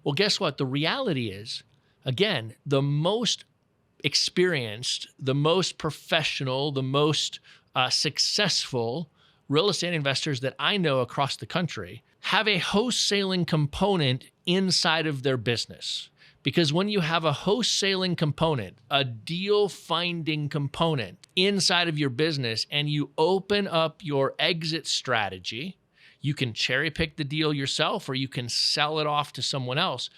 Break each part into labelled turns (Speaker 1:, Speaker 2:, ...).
Speaker 1: Well, guess what? The reality is, again, the most experienced, the most professional, the most successful real estate investors that I know across the country have a wholesaling component inside of their business. Because when you have a wholesaling component, a deal finding component inside of your business, and you open up your exit strategy, you can cherry pick the deal yourself or you can sell it off to someone else.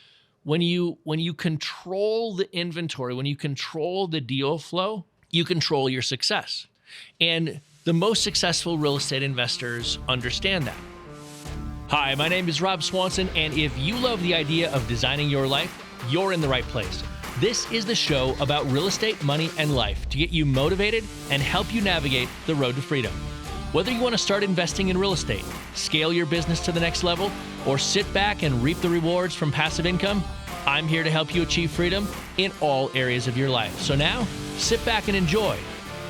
Speaker 1: When you control the inventory, when you control the deal flow, you control your success. And the most successful real estate investors understand that. Hi, my name is Rob Swanson, and if you love the idea of designing your life, you're in the right place. This is the show about real estate, money, and life to get you motivated and help you navigate the road to freedom. Whether you want to start investing in real estate, scale your business to the next level, or sit back and reap the rewards from passive income, I'm here to help you achieve freedom in all areas of your life. So now, sit back and enjoy.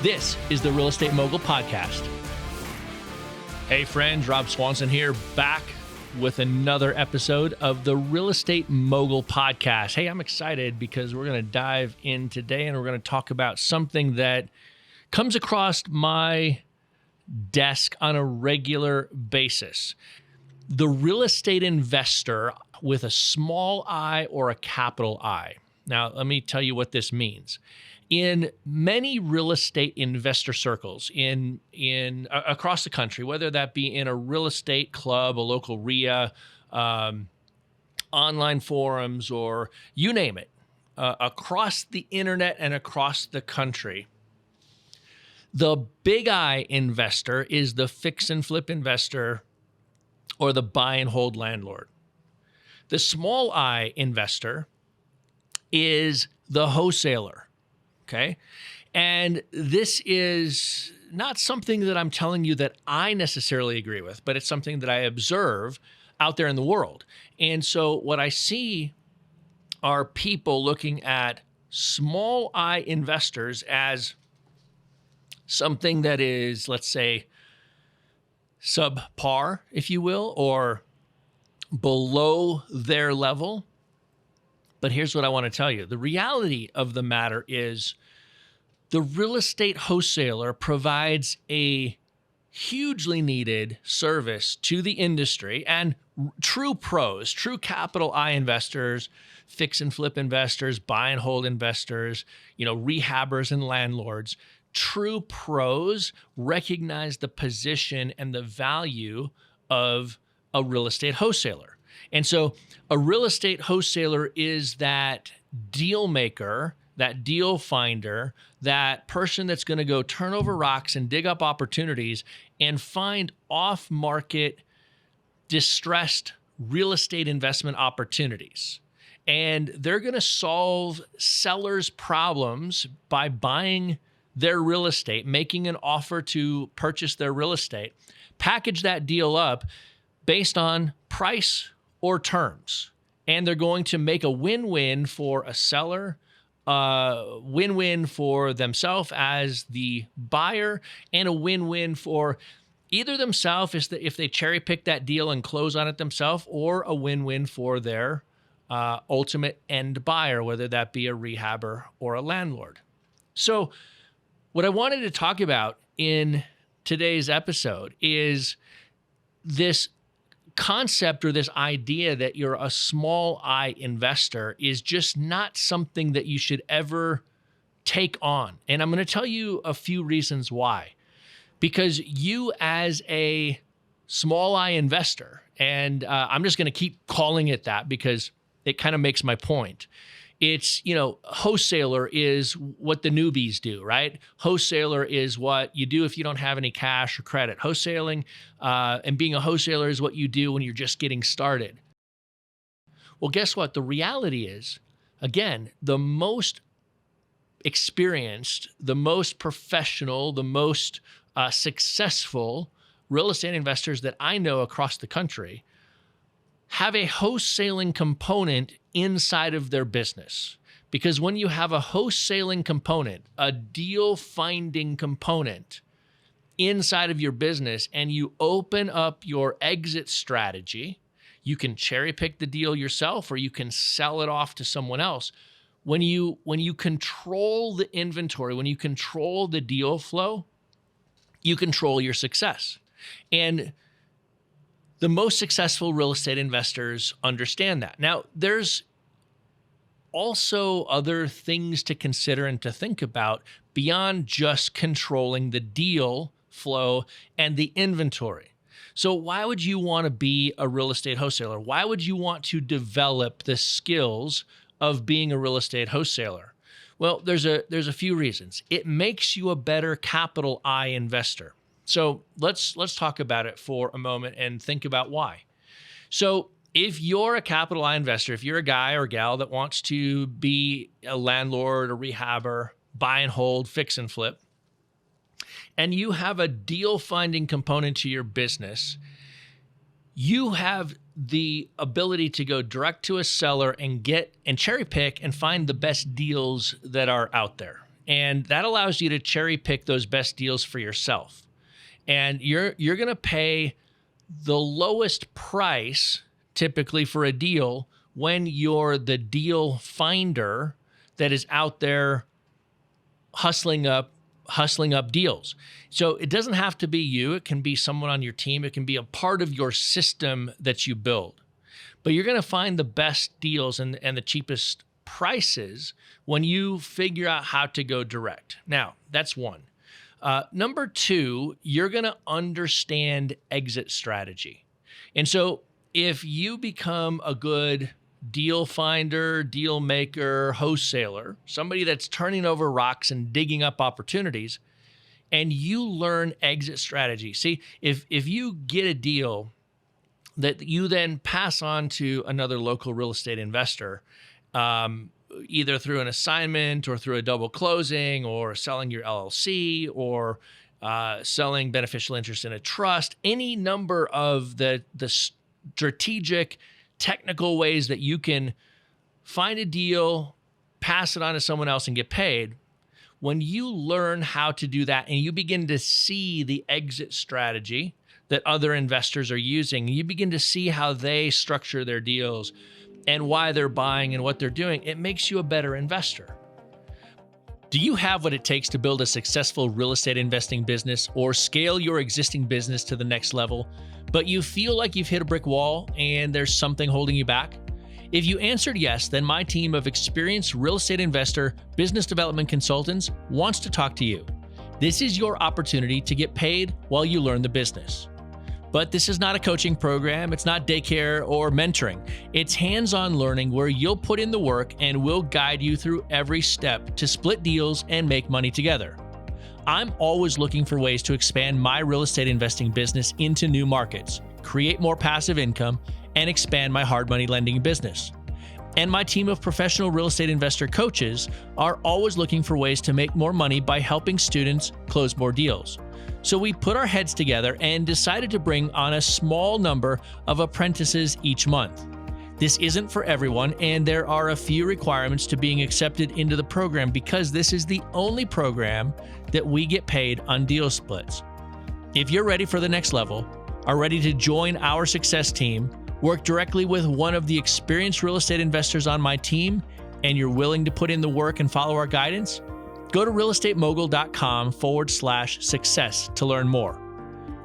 Speaker 1: This is the Real Estate Mogul Podcast. Hey friends, Rob Swanson here, back with another episode of the Real Estate Mogul Podcast. Hey, I'm excited because we're going to dive in today and we're going to talk about something that comes across my desk on a regular basis. The real estate investor with a small I or a capital I. Now, let me tell you what this means. In many real estate investor circles in across the country, whether that be in a real estate club, a local RIA, online forums, or you name it, across the internet and across the country, the big I investor is the fix and flip investor or the buy and hold landlord. The small I investor is the wholesaler. Okay. And this is not something that I'm telling you that I necessarily agree with, but it's something that I observe out there in the world. And so what I see are people looking at small I investors as something that is, let's say, subpar, if you will, or below their level. But here's what I want to tell you. The reality of the matter is the real estate wholesaler provides a hugely needed service to the industry, and true pros, true capital I investors, fix and flip investors, buy and hold investors, rehabbers and landlords, true pros recognize the position and the value of a real estate wholesaler. And so a real estate wholesaler is that deal maker, that deal finder, that person that's going to go turn over rocks and dig up opportunities and find off-market, distressed real estate investment opportunities. And they're going to solve sellers' problems by buying their real estate, making an offer to purchase their real estate, package that deal up based on price or terms. And they're going to make a win-win for a seller, win-win for themselves as the buyer, and a win-win for either themselves if they cherry pick that deal and close on it themselves, or a win-win for their ultimate end buyer, whether that be a rehabber or a landlord. So what I wanted to talk about in today's episode is this concept or this idea that you're a small I investor is just not something that you should ever take on. And I'm going to tell you a few reasons why. Because you as a small I investor, and I'm just going to keep calling it that because it kind of makes my point. It's, wholesaler is what the newbies do, right? Wholesaler is what you do if you don't have any cash or credit. Wholesaling and being a wholesaler is what you do when you're just getting started. Well, guess what? The reality is, again, the most experienced, the most professional, the most successful real estate investors that I know across the country have a wholesaling component inside of their business. Because when you have a wholesaling component, a deal finding component inside of your business, and you open up your exit strategy, You can cherry pick the deal yourself, or you can sell it off to someone else. When you control the inventory, when you control the deal flow, you control your success. And the most successful real estate investors understand that. Now, there's also other things to consider and to think about beyond just controlling the deal flow and the inventory. So why would you want to be a real estate wholesaler? Why would you want to develop the skills of being a real estate wholesaler? Well, there's a few reasons. It makes you a better capital I investor. So let's talk about it for a moment and think about why. So if you're a capital I investor, if you're a guy or gal that wants to be a landlord, a rehabber, buy and hold, fix and flip, and you have a deal finding component to your business, you have the ability to go direct to a seller and get and cherry pick and find the best deals that are out there. And that allows you to cherry pick those best deals for yourself. And you're going to pay the lowest price typically for a deal when you're the deal finder that is out there hustling up deals. So it doesn't have to be you. It can be someone on your team. It can be a part of your system that you build. But you're going to find the best deals and the cheapest prices when you figure out how to go direct. Now, that's one. Number two, you're going to understand exit strategy. And so if you become a good deal finder, deal maker, wholesaler, somebody that's turning over rocks and digging up opportunities, and you learn exit strategy. See, if you get a deal that you then pass on to another local real estate investor, either through an assignment or through a double closing or selling your LLC or selling beneficial interest in a trust, any number of the strategic, technical ways that you can find a deal, pass it on to someone else and get paid. When you learn how to do that and you begin to see the exit strategy that other investors are using, you begin to see how they structure their deals and why they're buying and what they're doing, it makes you a better investor. Do you have what it takes to build a successful real estate investing business or scale your existing business to the next level, but you feel like you've hit a brick wall and there's something holding you back? If you answered yes, then my team of experienced real estate investor, business development consultants wants to talk to you. This is your opportunity to get paid while you learn the business. But this is not a coaching program. It's not daycare or mentoring. It's hands-on learning where you'll put in the work and we'll guide you through every step to split deals and make money together. I'm always looking for ways to expand my real estate investing business into new markets, create more passive income, and expand my hard money lending business. And my team of professional real estate investor coaches are always looking for ways to make more money by helping students close more deals. So we put our heads together and decided to bring on a small number of apprentices each month. This isn't for everyone, and there are a few requirements to being accepted into the program because this is the only program that we get paid on deal splits. If you're ready for the next level, are ready to join our success team, work directly with one of the experienced real estate investors on my team, and you're willing to put in the work and follow our guidance, go to realestatemogul.com/success to learn more.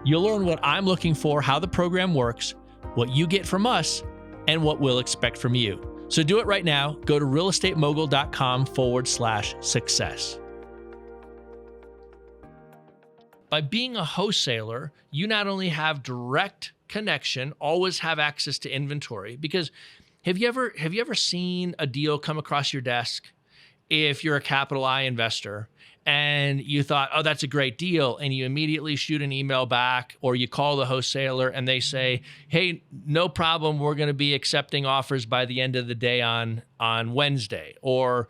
Speaker 1: You'll learn what I'm looking for, how the program works, what you get from us, and what we'll expect from you. So do it right now. Go to realestatemogul.com/success. By being a wholesaler, you not only have direct connection, always have access to inventory, because have you ever seen a deal come across your desk if you're a capital I investor and you thought, oh, that's a great deal, and you immediately shoot an email back or you call the wholesaler and they say, hey, no problem, we're going to be accepting offers by the end of the day on Wednesday. Or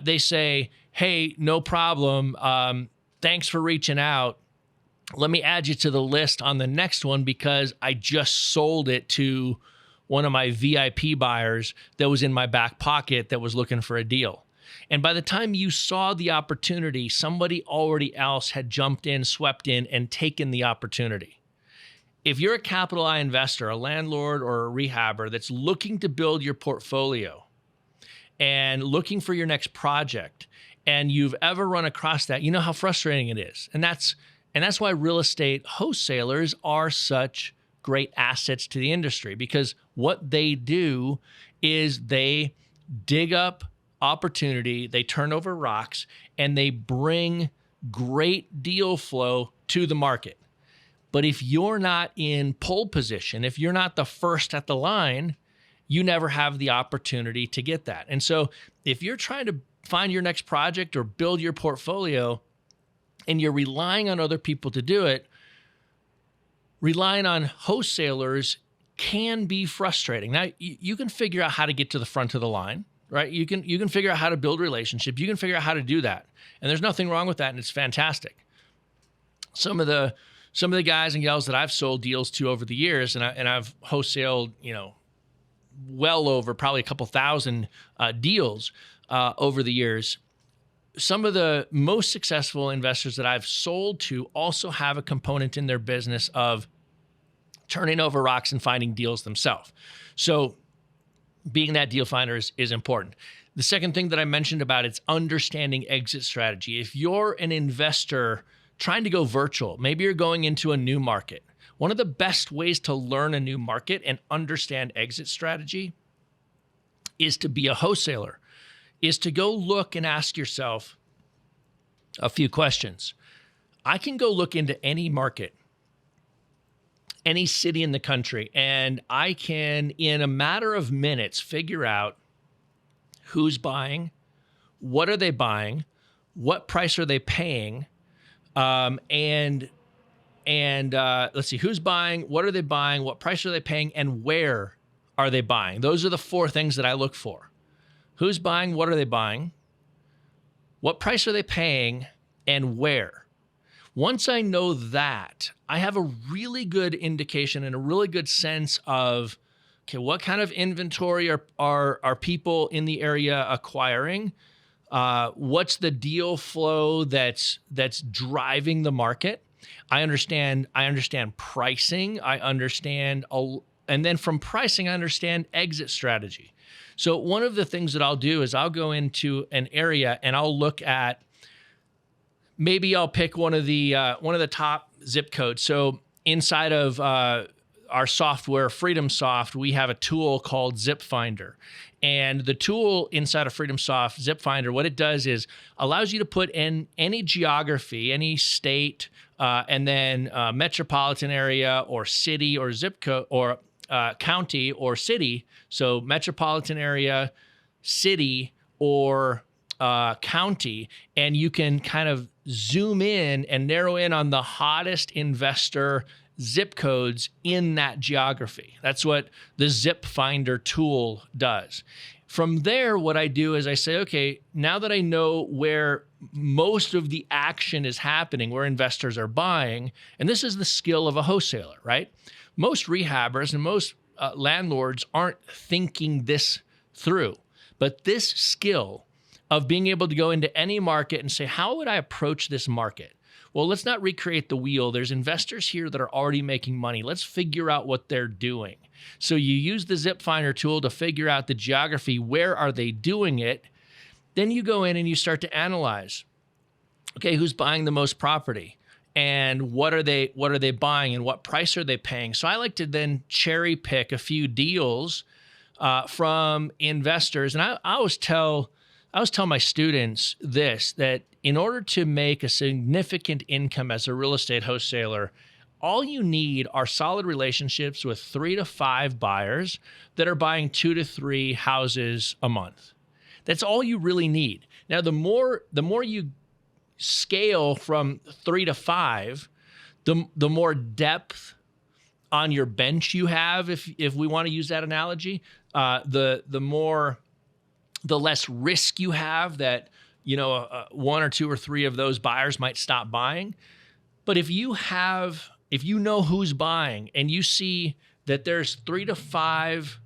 Speaker 1: they say, hey, no problem, thanks for reaching out. Let me add you to the list on the next one because I just sold it to one of my VIP buyers that was in my back pocket that was looking for a deal. And by the time you saw the opportunity, somebody already else had jumped in, swept in, and taken the opportunity. if you're a capital I investor, a landlord or a rehabber that's looking to build your portfolio and looking for your next project, and you've ever run across that, you know how frustrating it is. And that's why real estate wholesalers are such great assets to the industry, because what they do is they dig up opportunity, they turn over rocks, and they bring great deal flow to the market. But if you're not in pole position, if you're not the first at the line, you never have the opportunity to get that. And so if you're trying to find your next project or build your portfolio and you're relying on other people to do it, relying on wholesalers can be frustrating. Now, you can figure out how to get to the front of the line, right? You can figure out how to build relationships. You can figure out how to do that. And there's nothing wrong with that, and it's fantastic. Some of the guys and gals that I've sold deals to over the years, and I've wholesaled, well over probably a couple thousand deals over the years. Some of the most successful investors that I've sold to also have a component in their business of turning over rocks and finding deals themselves. So being that deal finder is important. The second thing that I mentioned about it's understanding exit strategy. If you're an investor trying to go virtual, maybe you're going into a new market, one of the best ways to learn a new market and understand exit strategy is to be a wholesaler, is to go look and ask yourself a few questions. I can go look into any market, any city in the country, and I can, in a matter of minutes, figure out who's buying, what are they buying, what price are they paying, and let's see, who's buying, what are they buying, what price are they paying, and where are they buying? Those are the four things that I look for. Who's buying, what are they buying, what price are they paying, and where? Once I know that, I have a really good indication and a really good sense of, okay, what kind of inventory are people in the area acquiring? What's the deal flow that's driving the market? I understand pricing. And then from pricing, I understand exit strategy. So one of the things that I'll do is I'll go into an area and I'll look at, maybe I'll pick one of the top zip codes. So inside of our software, FreedomSoft, we have a tool called Zip Finder. And the tool inside of FreedomSoft, Zip Finder, what it does is allows you to put in any geography, any state, and then metropolitan area or city or zip code or county or city. So metropolitan area, city, or county, and you can kind of zoom in and narrow in on the hottest investor zip codes in that geography. That's what the Zip Finder tool does. From there, what I do is I say, okay, now that I know where most of the action is happening, where investors are buying, and this is the skill of a wholesaler, right? Most rehabbers and most landlords aren't thinking this through, but this skill of being able to go into any market and say, how would I approach this market? Well, let's not recreate the wheel. There's investors here that are already making money. Let's figure out what they're doing. So you use the Zip Finder tool to figure out the geography. Where are they doing it? Then you go in and you start to analyze. Okay, who's buying the most property? And what are they buying and what price are they paying? So I like to then cherry pick a few deals from investors. And I always tell my students this, that in order to make a significant income as a real estate wholesaler, all you need are solid relationships with 3 to 5 buyers that are buying 2 to 3 houses a month. That's all you really need. Now, the more you scale from 3 to 5, the more depth on your bench you have, if we want to use that analogy, the less risk you have that, 1 or 2 or 3 of those buyers might stop buying. But if you know who's buying and you see that there's 3 to 5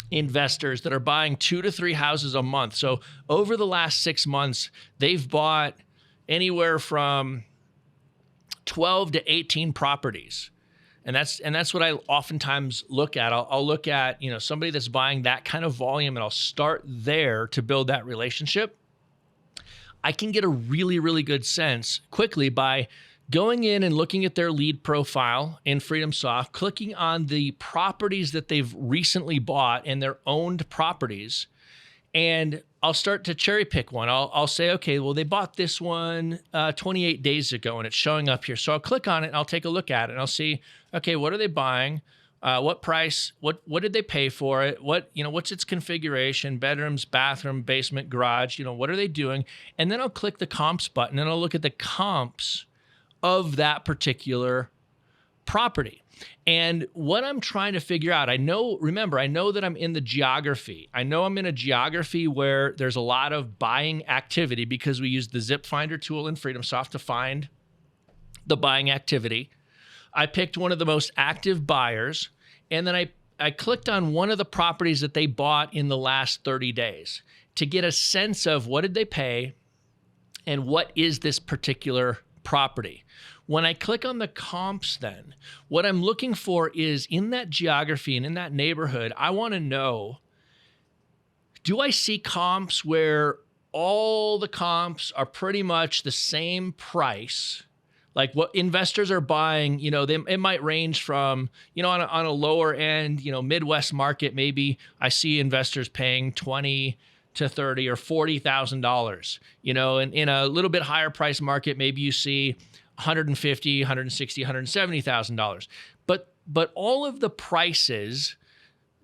Speaker 1: investors that are buying 2 to 3 houses a month. So over the last 6 months, they've bought anywhere from 12 to 18 properties. And that's what I oftentimes look at. I'll look at, somebody that's buying that kind of volume, and I'll start there to build that relationship. I can get a really, really good sense quickly by going in and looking at their lead profile in FreedomSoft, clicking on the properties that they've recently bought and their owned properties, and I'll start to cherry pick one. I'll say, okay, well, they bought this one 28 days ago, and it's showing up here. So I'll click on it, and I'll take a look at it, and I'll see, okay, what are they buying? What price? What did they pay for it? What's its configuration? Bedrooms, bathroom, basement, garage. What are they doing? And then I'll click the comps button, and I'll look at the comps of that particular property. And what I'm trying to figure out, I know that I'm in the geography. I know I'm in a geography where there's a lot of buying activity because we use the Zip Finder tool in FreedomSoft to find the buying activity. I picked one of the most active buyers, and then I clicked on one of the properties that they bought in the last 30 days to get a sense of what did they pay and what is this particular property. When I click on the comps, then what I'm looking for is in that geography and in that neighborhood, I want to know, do I see comps where all the comps are pretty much the same price? Like what investors are buying, it might range from, on a lower end, Midwest market, maybe I see investors paying $20 to $30 or $40,000, and in a little bit higher price market, maybe you see $150,000, $160,000, $170,000. But all of the prices,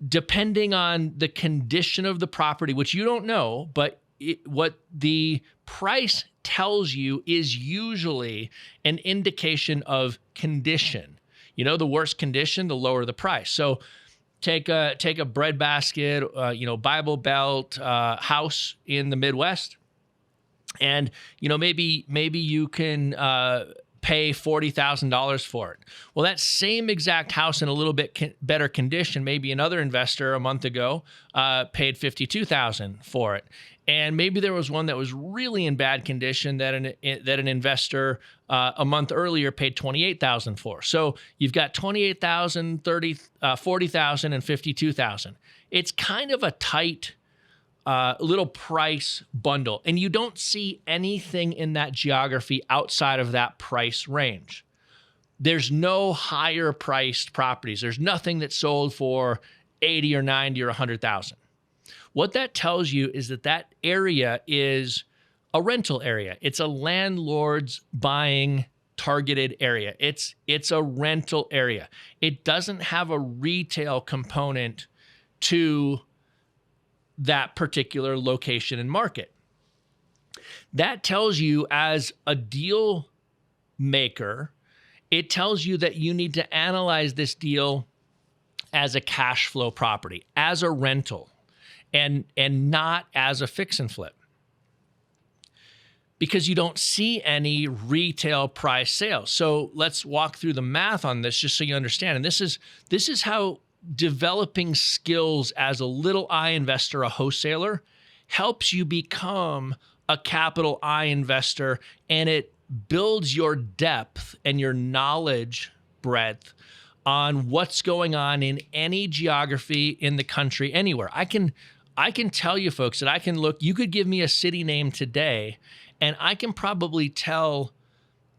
Speaker 1: depending on the condition of the property, which you don't know, but what the price tells you is usually an indication of condition. The worse condition, the lower the price. So take a breadbasket, Bible Belt house in the Midwest, and maybe you can pay $40,000 for it. Well, that same exact house in a little bit better condition, maybe another investor a month ago paid $52,000 for it. And maybe there was one that was really in bad condition that an investor a month earlier paid $28,000 for. So you've got $28,000, $40,000, and $52,000. It's kind of a tight little price bundle, and you don't see anything in that geography outside of that price range. There's no higher priced properties. There's nothing that's sold for 80 or 90 or 100,000. What that tells you is that area is a rental area. It's a landlord's buying targeted area. It's a rental area. It doesn't have a retail component to that particular location and market. That tells you, as a deal maker, it tells you that you need to analyze this deal as a cash flow property, as a rental, and not as a fix and flip, because you don't see any retail price sales. So let's walk through the math on this just so you understand. And this is how developing skills as a little I investor, a wholesaler, helps you become a capital I investor, and it builds your depth and your knowledge breadth on what's going on in any geography in the country, anywhere. I can tell you folks that I can look, you could give me a city name today, and I can probably tell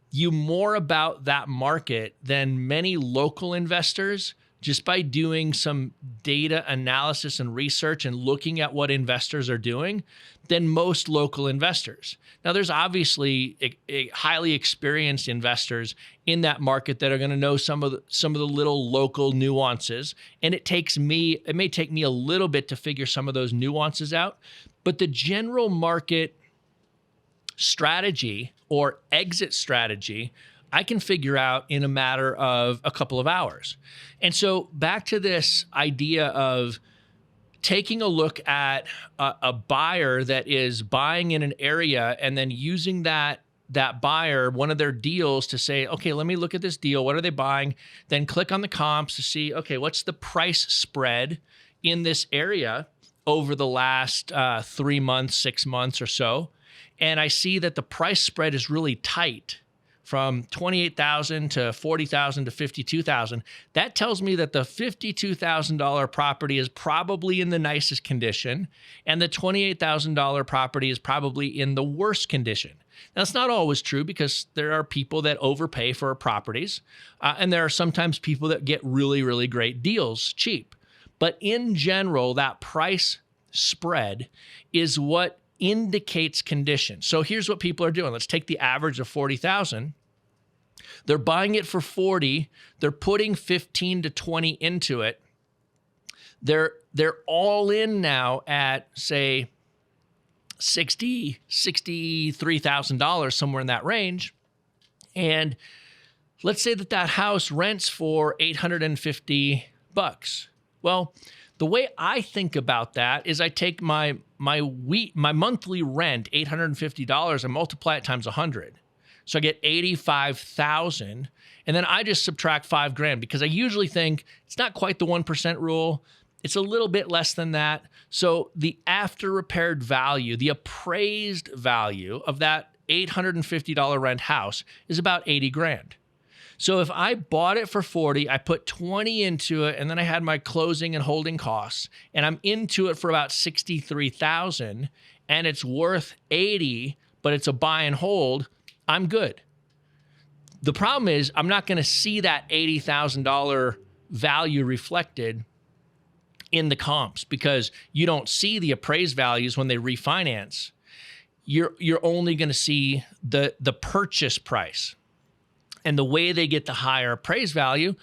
Speaker 1: you more about that market than many local investors, just by doing some data analysis and research and looking at what investors are doing, than most local investors. Now, there's obviously a highly experienced investors in that market that are going to know some of the little local nuances, and it may take me a little bit to figure some of those nuances out, but the general market strategy or exit strategy, I can figure out in a matter of a couple of hours. And so back to this idea of taking a look at a buyer that is buying in an area and then using that buyer, one of their deals, to say, okay, let me look at this deal. What are they buying? Then click on the comps to see, okay, what's the price spread in this area over the last 3 months, 6 months or so. And I see that the price spread is really tight from 28,000 to 40,000 to 52,000, that tells me that the $52,000 property is probably in the nicest condition and the $28,000 property is probably in the worst condition. Now, that's not always true because there are people that overpay for properties, and there are sometimes people that get really, really great deals cheap. But in general, that price spread is what indicates condition. So here's what people are doing. Let's take the average of 40,000. They're buying it for 40. They're putting 15 to 20 into it. They're all in now at, say, $63,000, somewhere in that range. And let's say that house rents for $850. Well, the way I think about that is I take my monthly rent, $850, and multiply it times 100. So I get 85,000, and then I just subtract $5,000 because I usually think it's not quite the 1% rule. It's a little bit less than that. So the after repaired value, the appraised value of that $850 rent house is about $80,000. So if I bought it for 40, I put 20 into it, and then I had my closing and holding costs, and I'm into it for about 63,000, and it's worth 80, but it's a buy and hold, I'm good. The problem is I'm not going to see that $80,000 value reflected in the comps because you don't see the appraised values when they refinance. You're only going to see the purchase price. And the way they get the higher appraised value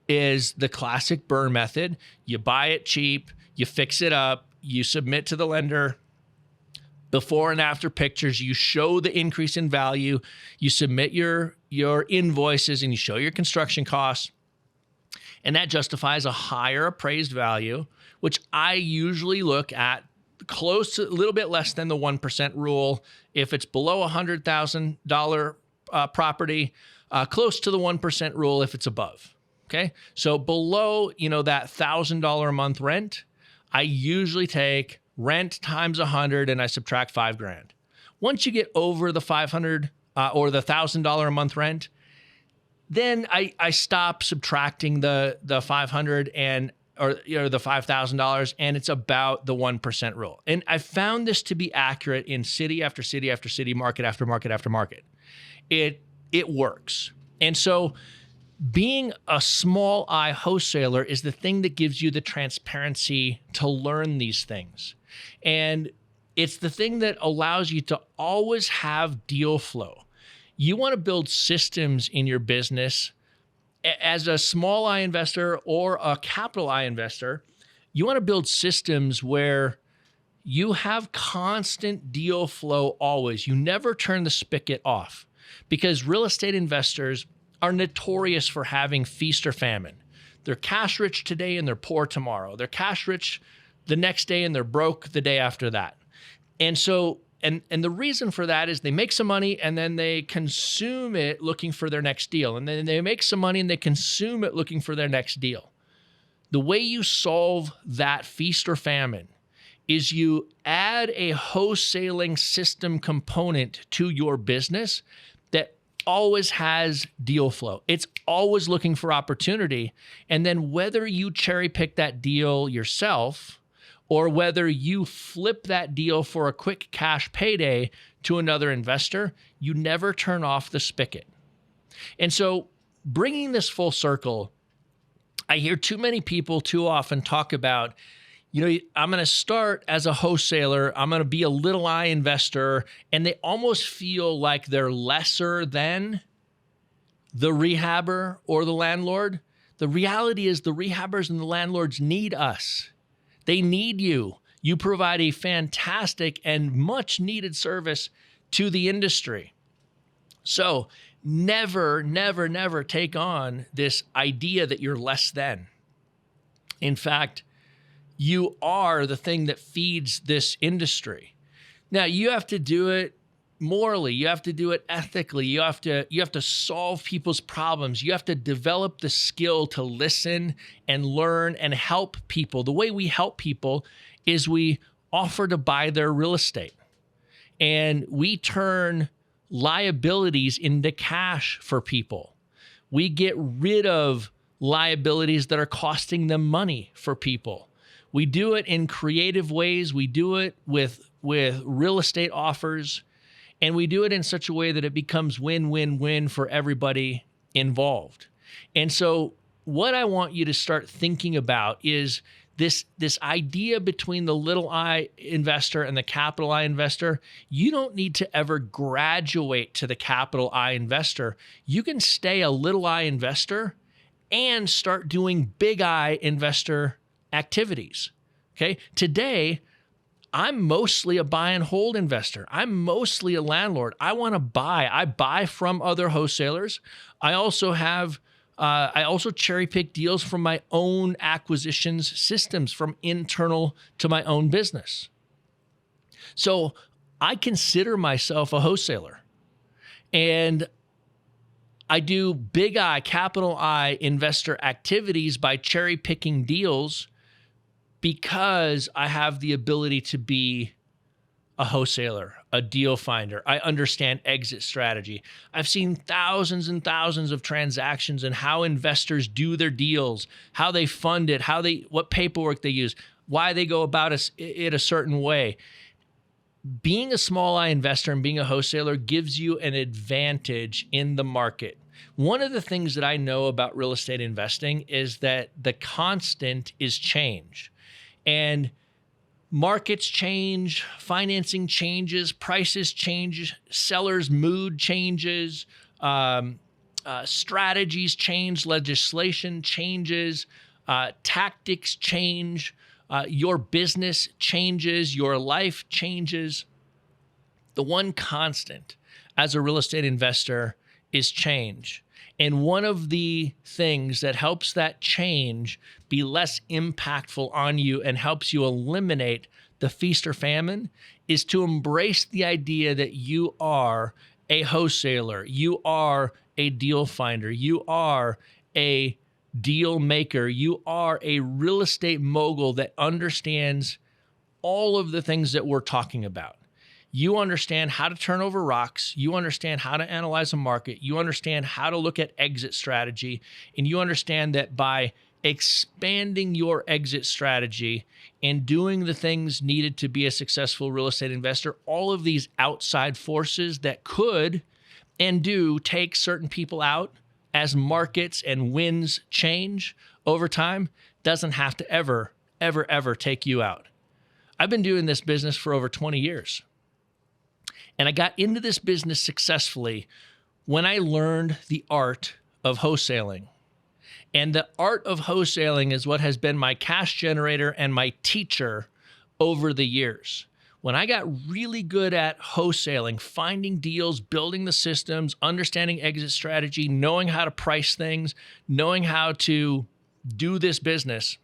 Speaker 1: is the classic burn method. You buy it cheap, you fix it up, you submit to the lender before and after pictures, you show the increase in value, you submit your invoices, and you show your construction costs. And that justifies a higher appraised value, which I usually look at close to a little bit less than the 1% rule. If it's below $100,000 property, close to the 1% rule if it's above. Okay. So below, that $1,000 a month rent, I usually take rent times 100 and I subtract $5,000. Once you get over the 500 or the $1,000 a month rent, then I stop subtracting the 500 or the $5,000, and it's about the 1% rule. And I found this to be accurate in city after city after city, market after market after market. It works. And so being a small I wholesaler is the thing that gives you the transparency to learn these things. And it's the thing that allows you to always have deal flow. You want to build systems in your business. As a small I investor or a capital I investor, you want to build systems where you have constant deal flow always. You never turn the spigot off. Because real estate investors are notorious for having feast or famine. They're cash rich today and they're poor tomorrow. They're cash rich the next day and they're broke the day after that. And so, and the reason for that is they make some money and then they consume it looking for their next deal. And then they make some money and they consume it looking for their next deal. The way you solve that feast or famine is you add a wholesaling system component to your business that always has deal flow. It's always looking for opportunity. And then whether you cherry pick that deal yourself or whether you flip that deal for a quick cash payday to another investor, you never turn off the spigot. And so bringing this full circle, I hear too many people too often talk about, I'm going to start as a wholesaler. I'm going to be a little I investor. And they almost feel like they're lesser than the rehabber or the landlord. The reality is the rehabbers and the landlords need us. They need you. You provide a fantastic and much needed service to the industry. So never, never, never take on this idea that you're less than. In fact, you are the thing that feeds this industry. Now, you have to do it morally. You have to do it ethically. You have to solve people's problems. You have to develop the skill to listen and learn and help people. The way we help people is we offer to buy their real estate. And we turn liabilities into cash for people. We get rid of liabilities that are costing them money for people. We do it in creative ways. We do it with real estate offers, and we do it in such a way that it becomes win-win-win for everybody involved. And so what I want you to start thinking about is this idea between the little I investor and the capital I investor. You don't need to ever graduate to the capital I investor. You can stay a little I investor and start doing big I investor activities. Okay. Today, I'm mostly a buy and hold investor. I'm mostly a landlord. I want to buy. I buy from other wholesalers. I also cherry pick deals from my own acquisitions systems, from internal to my own business. So I consider myself a wholesaler, and I do big I, capital I investor activities by cherry picking deals because I have the ability to be a wholesaler, a deal finder. I understand exit strategy. I've seen thousands and thousands of transactions and how investors do their deals, how they fund it, what paperwork they use, why they go about it a certain way. Being a small I investor and being a wholesaler gives you an advantage in the market. One of the things that I know about real estate investing is that the constant is change. And markets change, financing changes, prices change, sellers' mood changes, strategies change, legislation changes, tactics change, your business changes, your life changes. The one constant as a real estate investor is change. And one of the things that helps that change be less impactful on you and helps you eliminate the feast or famine is to embrace the idea that you are a wholesaler, you are a deal finder, you are a deal maker, you are a real estate mogul that understands all of the things that we're talking about. You understand how to turn over rocks. You understand how to analyze a market. You understand how to look at exit strategy. And you understand that by expanding your exit strategy and doing the things needed to be a successful real estate investor, all of these outside forces that could and do take certain people out as markets and winds change over time doesn't have to ever take you out. I've been doing this business for over 20 years. And I got into this business successfully when I learned the art of wholesaling. And the art of wholesaling is what has been my cash generator and my teacher over the years. When I got really good at wholesaling, finding deals, building the systems, understanding exit strategy, knowing how to price things, knowing how to do this business,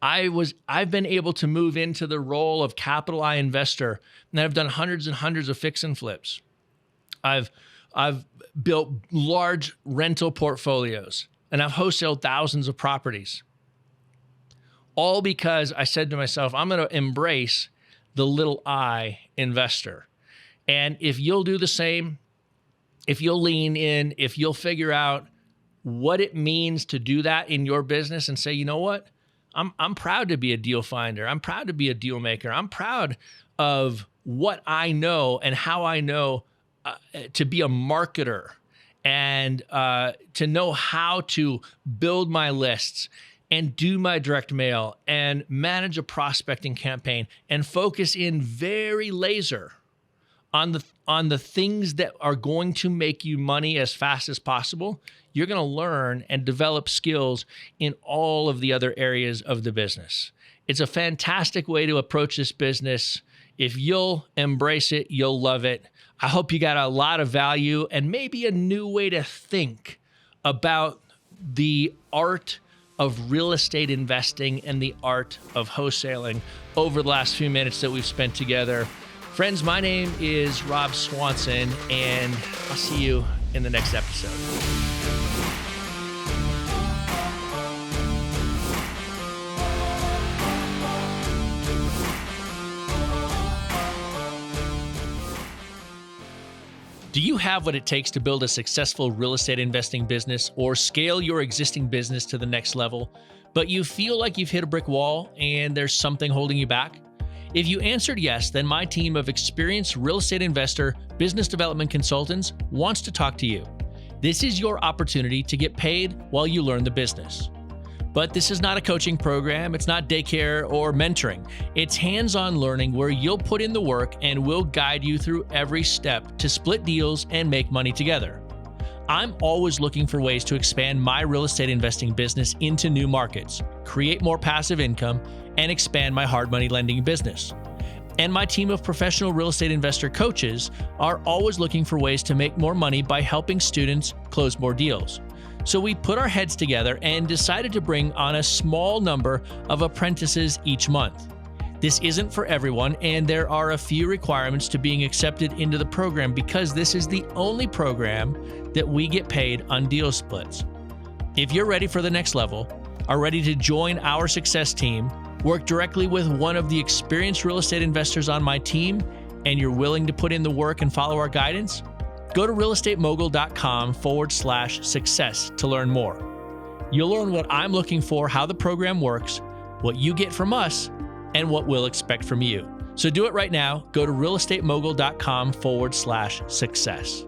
Speaker 1: I've been able to move into the role of capital I investor, and I've done hundreds and hundreds of fix and flips. I've built large rental portfolios, and I've wholesaled thousands of properties. All because I said to myself, I'm going to embrace the little I investor. And if you'll do the same, if you'll lean in, if you'll figure out what it means to do that in your business and say, you know what? I'm proud to be a deal finder. I'm proud to be a deal maker. I'm proud of what I know and how I know to be a marketer and to know how to build my lists and do my direct mail and manage a prospecting campaign and focus in very laser on the things that are going to make you money as fast as possible. You're going to learn and develop skills in all of the other areas of the business. It's a fantastic way to approach this business. If you'll embrace it, you'll love it. I hope you got a lot of value and maybe a new way to think about the art of real estate investing and the art of wholesaling over the last few minutes that we've spent together. Friends, my name is Rob Swanson, and I'll see you in the next episode. Do you have what it takes to build a successful real estate investing business or scale your existing business to the next level, but you feel like you've hit a brick wall and there's something holding you back? If you answered yes, then my team of experienced real estate investor business development consultants wants to talk to you. This is your opportunity to get paid while you learn the business. But this is not a coaching program, it's not daycare or mentoring. It's hands-on learning where you'll put in the work and we'll guide you through every step to split deals and make money together. I'm always looking for ways to expand my real estate investing business into new markets, create more passive income, and expand my hard money lending business. And my team of professional real estate investor coaches are always looking for ways to make more money by helping students close more deals. So we put our heads together and decided to bring on a small number of apprentices each month. This isn't for everyone, and there are a few requirements to being accepted into the program because this is the only program that we get paid on deal splits. If you're ready for the next level, are ready to join our success team, work directly with one of the experienced real estate investors on my team, and you're willing to put in the work and follow our guidance, go to realestatemogul.com/success to learn more. You'll learn what I'm looking for, how the program works, what you get from us, and what we'll expect from you. So do it right now. Go to realestatemogul.com/success.